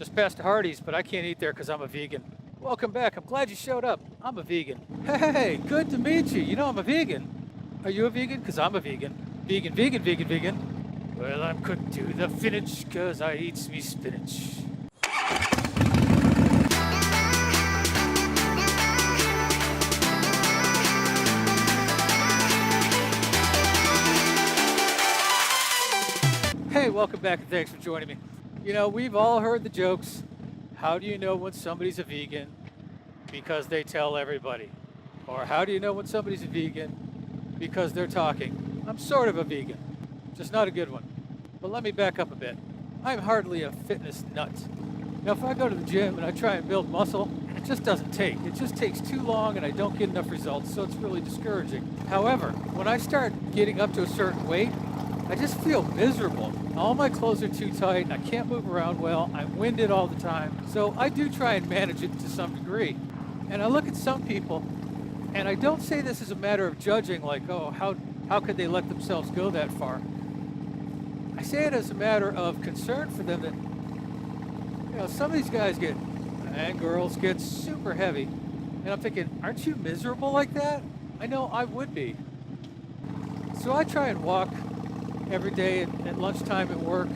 Just past Hardee's, but I can't eat there because I'm a vegan. Welcome back. I'm glad you showed up. I'm a vegan. Hey, good to meet you. You know I'm a vegan. Are you a vegan? Because I'm a vegan. Vegan, vegan, vegan, vegan. Well, I'm cooked to the finish because I eats me spinach. Hey, welcome back and thanks for joining me. You know, we've all heard the jokes. How do you know when somebody's a vegan? Because they tell everybody. Or how do you know when somebody's a vegan? Because they're talking. I'm sort of a vegan, just not a good one. But let me back up a bit. I'm hardly a fitness nut. Now, if I go to the gym and I try and build muscle, it just doesn't take. It just takes too long and I don't get enough results, so it's really discouraging. However, when I start getting up to a certain weight, I just feel miserable. All my clothes are too tight, I can't move around well, I'm winded all the time. So I do try and manage it to some degree. And I look at some people, and I don't say this as a matter of judging, like, oh, how could they let themselves go that far? I say it as a matter of concern for them that, you know, some of these guys and girls get super heavy. And I'm thinking, aren't you miserable like that? I know I would be. So I try and walk every day at lunchtime at work.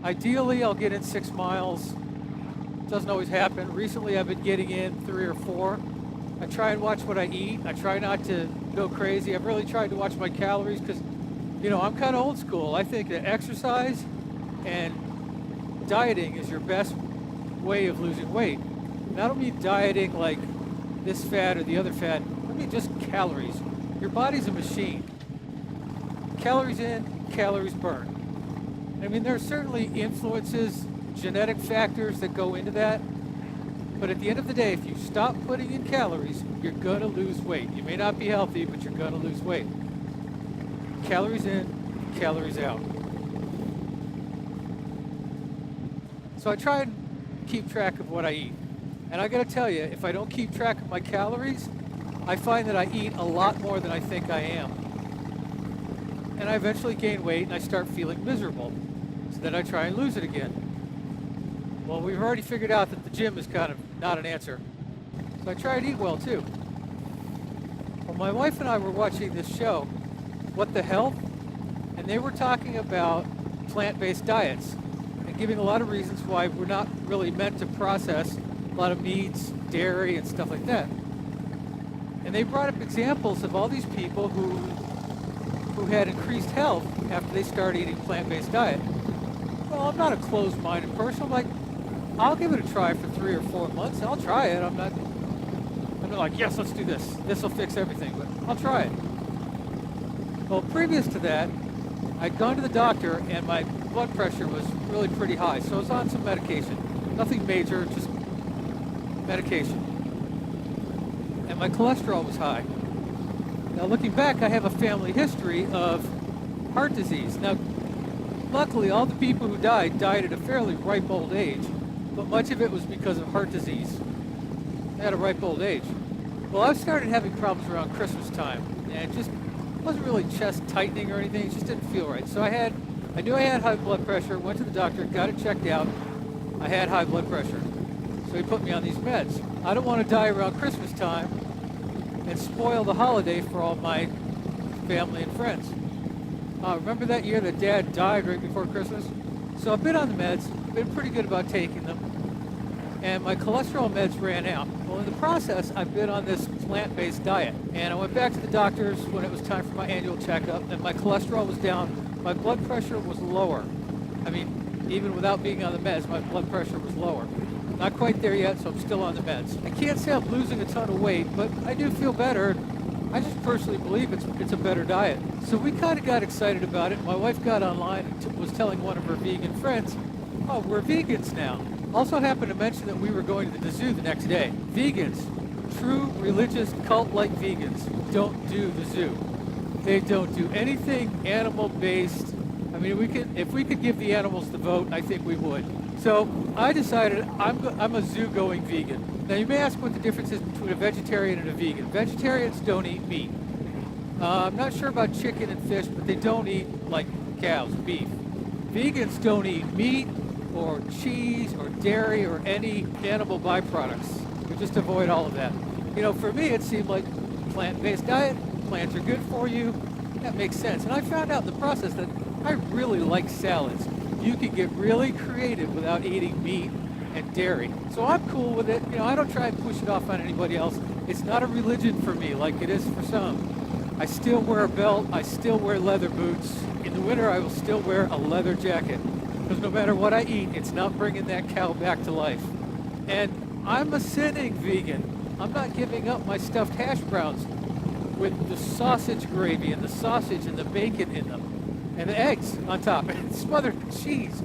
Ideally, I'll get in 6 miles. Doesn't always happen. Recently, I've been getting in 3 or 4. I try and watch what I eat. I try not to go crazy. I've really tried to watch my calories because, you know, I'm kind of old school. I think that exercise and dieting is your best way of losing weight. And I don't mean dieting like this fat or the other fat. I mean just calories. Your body's a machine. Calories in, calories burn. I mean, there are certainly influences, genetic factors that go into that. But at the end of the day, if you stop putting in calories, you're going to lose weight. You may not be healthy, but you're going to lose weight. Calories in, calories out. So I try and keep track of what I eat. And I got to tell you, if I don't keep track of my calories, I find that I eat a lot more than I think I am. And I eventually gain weight and I start feeling miserable. So then I try and lose it again. Well, we've already figured out that the gym is kind of not an answer. So I try and eat well too. Well, my wife and I were watching this show, What the Health? And they were talking about plant-based diets and giving a lot of reasons why we're not really meant to process a lot of meats, dairy, and stuff like that. And they brought up examples of all these people who had increased health after they started eating plant-based diet. Well, I'm not a closed-minded person. I'm like, I'll give it a try for 3 or 4 months. I'll try it. I'm not like, yes, let's do this. This will fix everything, but I'll try it. Well, previous to that, I'd gone to the doctor and my blood pressure was really pretty high. So I was on some medication. Nothing major, just medication. And my cholesterol was high. Now, looking back, I have a family history of heart disease. Now, luckily, all the people who died at a fairly ripe old age, but much of it was because of heart disease at a ripe old age. Well, I started having problems around Christmas time, and it just wasn't really chest tightening or anything. It just didn't feel right. So I knew I had high blood pressure, went to the doctor, got it checked out. I had high blood pressure. So he put me on these meds. I don't want to die around Christmas time and spoil the holiday for all my family and friends. Remember that year that Dad died right before Christmas? So I've been on the meds, been pretty good about taking them, and my cholesterol meds ran out. Well, in the process, I've been on this plant-based diet, and I went back to the doctors when it was time for my annual checkup, and my cholesterol was down, my blood pressure was lower. I mean, even without being on the meds, my blood pressure was lower. Not quite there yet, so I'm still on the meds. I can't say I'm losing a ton of weight, but I do feel better. I just personally believe it's a better diet. So we kind of got excited about it. My wife got online and was telling one of her vegan friends, oh, we're vegans now. Also happened to mention that we were going to the zoo the next day. Vegans, true religious cult-like vegans, don't do the zoo. They don't do anything animal-based. I mean, if we could give the animals the vote, I think we would. So I decided I'm a zoo-going vegan. Now you may ask what the difference is between a vegetarian and a vegan. Vegetarians don't eat meat. I'm not sure about chicken and fish, but they don't eat like cows, beef. Vegans don't eat meat or cheese or dairy or any animal byproducts. We just avoid all of that. You know, for me, it seemed like plant-based diet, plants are good for you. That makes sense. And I found out in the process that I really like salads. You can get really creative without eating meat and dairy. So I'm cool with it. You know, I don't try and push it off on anybody else. It's not a religion for me like it is for some. I still wear a belt. I still wear leather boots. In the winter, I will still wear a leather jacket. Because no matter what I eat, it's not bringing that cow back to life. And I'm a sinning vegan. I'm not giving up my stuffed hash browns with the sausage gravy and the sausage and the bacon in them. And the eggs on top, and smothered in cheese.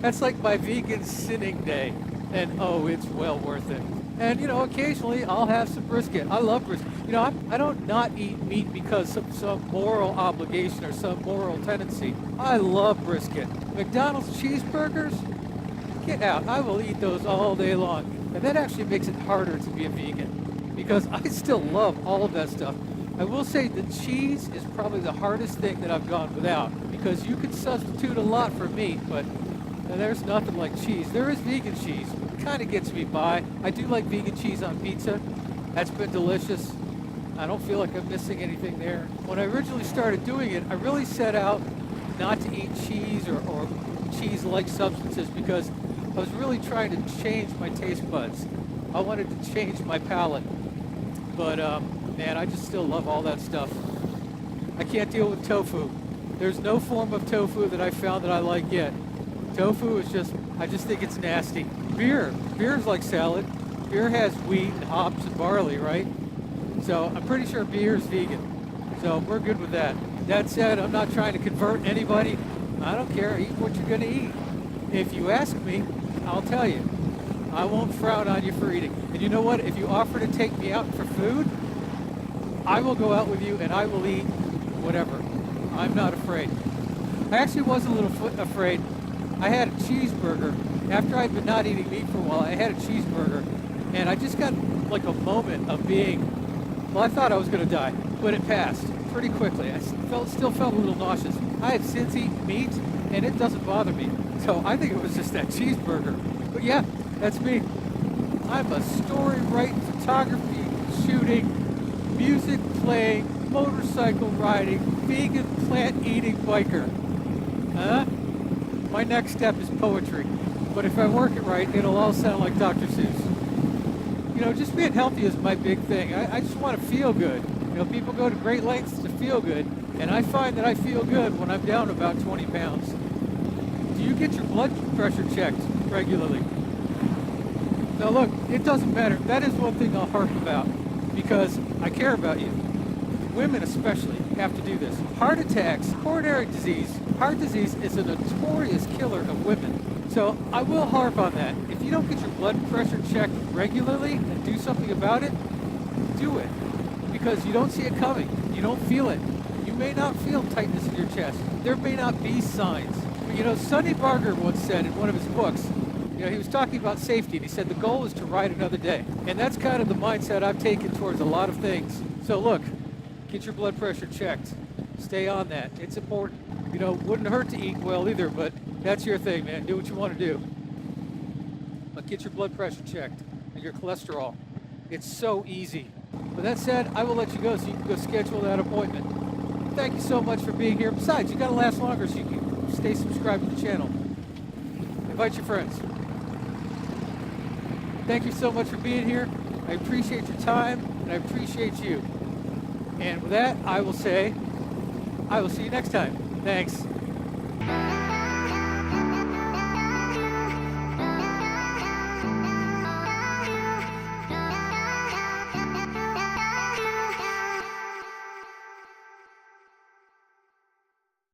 That's like my vegan sinning day. And oh, it's well worth it. And you know, occasionally I'll have some brisket. I love brisket. You know, I don't not eat meat because of some moral obligation or some moral tendency. I love brisket. McDonald's cheeseburgers, get out. I will eat those all day long. And that actually makes it harder to be a vegan because I still love all of that stuff. I will say the cheese is probably the hardest thing that I've gone without because you can substitute a lot for meat, but there's nothing like cheese. There is vegan cheese. It kind of gets me by. I do like vegan cheese on pizza. That's been delicious. I don't feel like I'm missing anything there. When I originally started doing it, I really set out not to eat cheese or cheese-like substances because I was really trying to change my taste buds. I wanted to change my palate. But man, I just still love all that stuff. I can't deal with tofu. There's no form of tofu that I found that I like yet. Tofu is just, I just think it's nasty. Beer's like salad. Beer has wheat and hops and barley, right? So I'm pretty sure beer is vegan. So we're good with that. That said, I'm not trying to convert anybody. I don't care, eat what you're gonna eat. If you ask me, I'll tell you. I won't frown on you for eating. And you know what? If you offer to take me out for food, I will go out with you and I will eat whatever. I'm not afraid. I actually was a little afraid. I had a cheeseburger. After I'd been not eating meat for a while, I had a cheeseburger. And I just got like a moment of being, well, I thought I was going to die. But it passed pretty quickly. I still felt a little nauseous. I have since eaten meat and it doesn't bother me. So I think it was just that cheeseburger. But yeah, that's me. I'm a story writing, photography, shooting, music playing, motorcycle riding, vegan plant-eating biker. Huh? My next step is poetry. But if I work it right, it'll all sound like Dr. Seuss. You know, just being healthy is my big thing. I just want to feel good. You know, people go to great lengths to feel good, and I find that I feel good when I'm down about 20 pounds. Do you get your blood pressure checked regularly? Now look, it doesn't matter. That is one thing I'll harp about because I care about you. Women especially have to do this. Heart attacks, coronary disease. Heart disease is a notorious killer of women. So I will harp on that. If you don't get your blood pressure checked regularly and do something about it, do it. Because you don't see it coming. You don't feel it. You may not feel tightness in your chest. There may not be signs. But, you know, Sonny Barger once said in one of his books, you know, he was talking about safety, and he said the goal is to ride another day. And that's kind of the mindset I've taken towards a lot of things. So look, get your blood pressure checked. Stay on that. It's important. You know, wouldn't hurt to eat well either, but that's your thing, man. Do what you want to do. But get your blood pressure checked and your cholesterol. It's so easy. With that said, I will let you go so you can go schedule that appointment. Thank you so much for being here. Besides, you got to last longer so you can stay subscribed to the channel. Invite your friends. Thank you so much for being here. I appreciate your time, and I appreciate you. And with that, I will say, I will see you next time. Thanks.